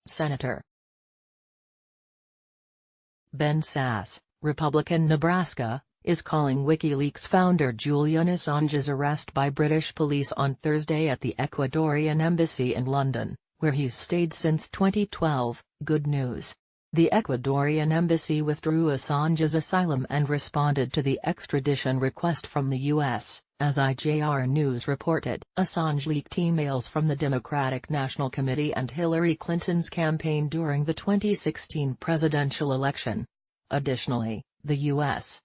Senator Ben Sasse, Republican Nebraska, is calling Wikileaks founder Julian Assange's arrest by British police on Thursday at the Ecuadorian embassy in London, where he's stayed since 2012, good news. The Ecuadorian embassy withdrew Assange's asylum and responded to the extradition request from the U.S., as IJR News reported. Assange leaked emails from the Democratic National Committee and Hillary Clinton's campaign during the 2016 presidential election. Additionally, the U.S.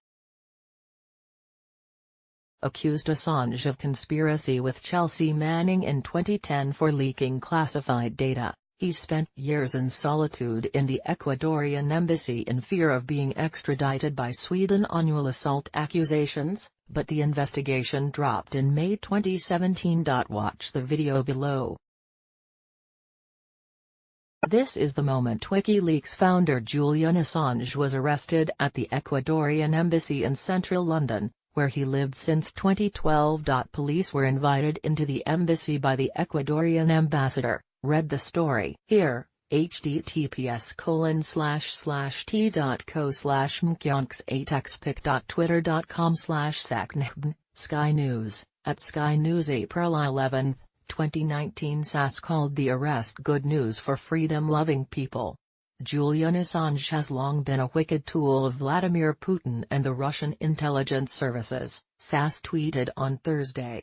accused Assange of conspiracy with Chelsea Manning in 2010 for leaking classified data. He spent years in solitude in the Ecuadorian embassy in fear of being extradited by Sweden on assault accusations, but the investigation dropped in May 2017. Watch the video below. This is the moment Wikileaks founder Julian Assange was arrested at the Ecuadorian embassy in central London, where he lived since 2012. Police were invited into the embassy by the Ecuadorian ambassador. Read the story here. https://t.co/mkionks8xpic.twitter.com/saknebn. Sky News, at Sky News April 11, 2019. Sasse called the arrest good news for freedom-loving people. Julian Assange has long been a wicked tool of Vladimir Putin and the Russian intelligence services, Sasse tweeted on Thursday.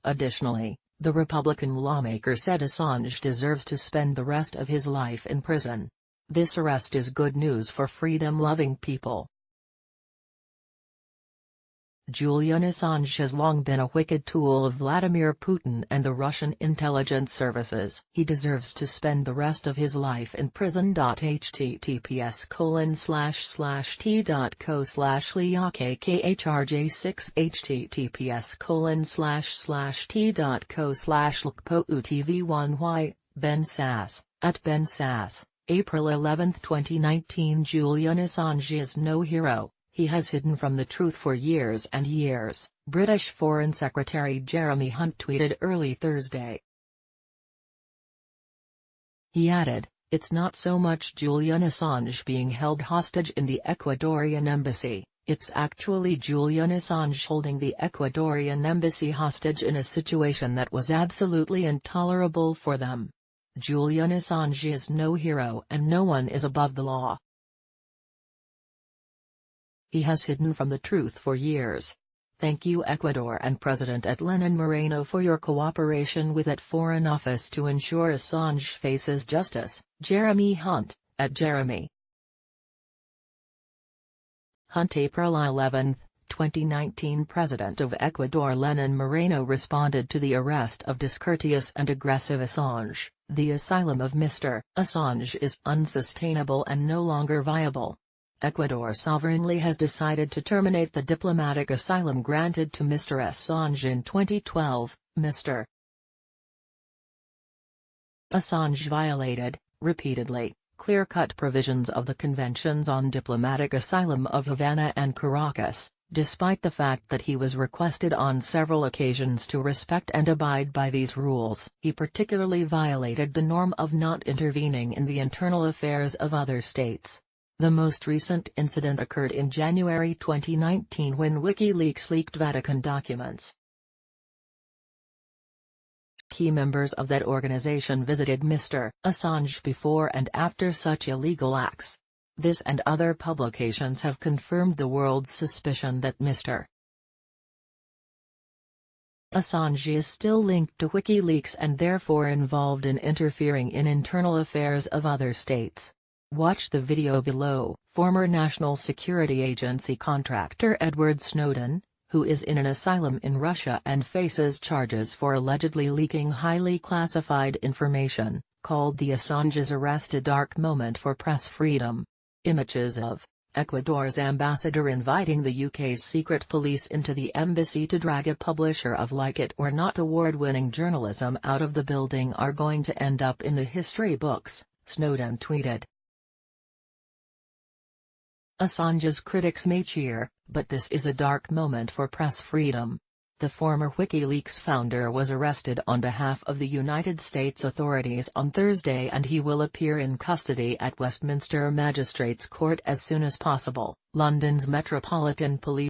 Additionally, the Republican lawmaker said Assange deserves to spend the rest of his life in prison. This arrest is good news for freedom-loving people. Julian Assange has long been a wicked tool of Vladimir Putin and the Russian intelligence services. He deserves to spend the rest of his life in prison. https://t.co/liakkrj6 https://t.co/lkpoutv1y. Ben Sasse, at Ben Sasse, April 11, 2019. Julian Assange is no hero. He has hidden from the truth for years and years, British Foreign Secretary Jeremy Hunt tweeted early Thursday. He added, "It's not so much Julian Assange being held hostage in the Ecuadorian embassy, it's actually Julian Assange holding the Ecuadorian embassy hostage in a situation that was absolutely intolerable for them. Julian Assange is no hero and no one is above the law. He has hidden from the truth for years. Thank you Ecuador and President Lenin Moreno for your cooperation with that Foreign Office to ensure Assange faces justice." Jeremy Hunt, at Jeremy Hunt. April 11, 2019. President of Ecuador Lenin Moreno responded to the arrest of discourteous and aggressive Assange. "The asylum of Mr. Assange is unsustainable and no longer viable. Ecuador sovereignly has decided to terminate the diplomatic asylum granted to Mr. Assange in 2012. Mr. Assange violated, repeatedly, clear-cut provisions of the Conventions on Diplomatic Asylum of Havana and Caracas, despite the fact that he was requested on several occasions to respect and abide by these rules. He particularly violated the norm of not intervening in the internal affairs of other states." The most recent incident occurred in January 2019 when WikiLeaks leaked Vatican documents. Key members of that organization visited Mr. Assange before and after such illegal acts. This and other publications have confirmed the world's suspicion that Mr. Assange is still linked to WikiLeaks and therefore involved in interfering in internal affairs of other states. Watch the video below. Former National Security Agency contractor Edward Snowden, who is in an asylum in Russia and faces charges for allegedly leaking highly classified information, called the Assange's arrest a dark moment for press freedom. Images of Ecuador's ambassador inviting the UK's secret police into the embassy to drag a publisher of Like It or Not award-winning journalism out of the building are going to end up in the history books, Snowden tweeted. Assange's critics may cheer, but this is a dark moment for press freedom. The former Wikileaks founder was arrested on behalf of the United States authorities on Thursday and he will appear in custody at Westminster Magistrates Court as soon as possible, London's Metropolitan Police